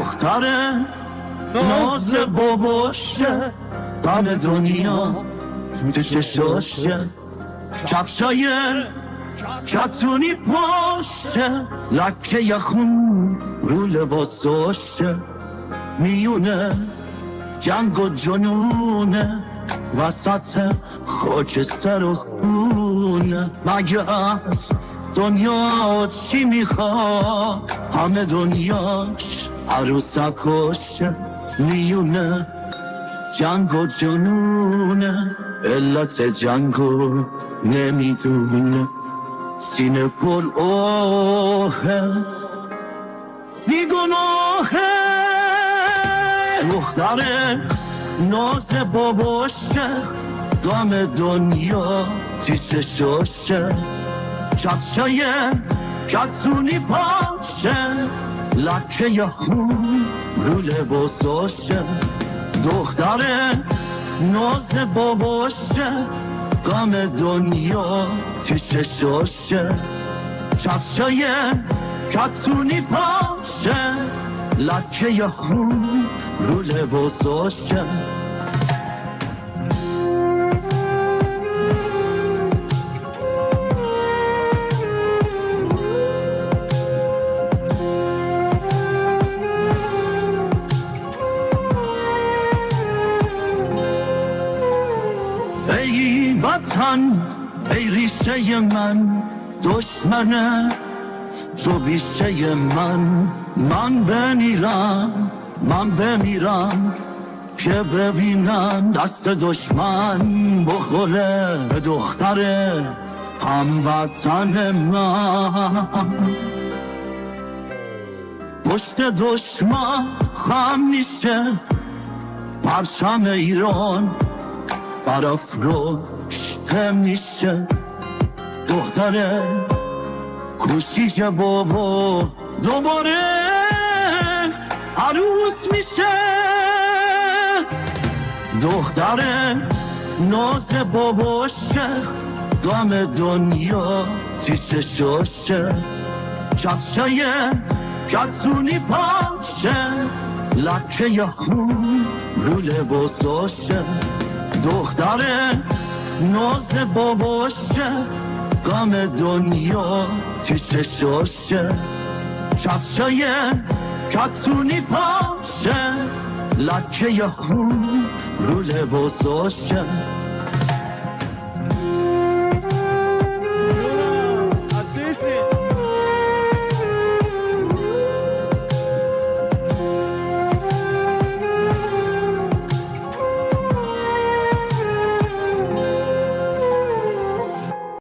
دختر ناز باباشه، غم دنیا تو چشاشه، کفشای کتونی پاشه، لکه یخون رو لباساشه، میونه جنگ و جنونه وسط خاکستر و خونه. مگه از دنیا چی میخواد؟ همه دنیاش عروسکاشه، میونه جنگ و جنونه، علت جنگو نمیدونه، سینه پر آهه بیگناهه. دختر ناز باباشه، غم دنیا تی چشاشه، کفشای کتونی پاشه، لکه یخون رو لباساشه. دختر ناز باباشه، غم دنیا تی چشاشه، کفشای کتونی پاشه، لکه یخون رو لباساشه. ای وطن ای ریشه من، دشمنه تو بیشه من بمیرم که ببینم دست دشمن بخوره به دختر هموطن من. پشت دشمن خم میشه پرچم ایران، برافروشته میشه دختر کوشیش بابا، دوباره عروس میشه. دختر ناز باباشه، غم دنیا تی چشاشه، کفشای کتونی پاشه، لکه یخون رو لباساشه. دختر ناز باباشه، غم دنیا تی چشاشه، کفشای کتونی پاشه، لکه یخون رو لباساشه.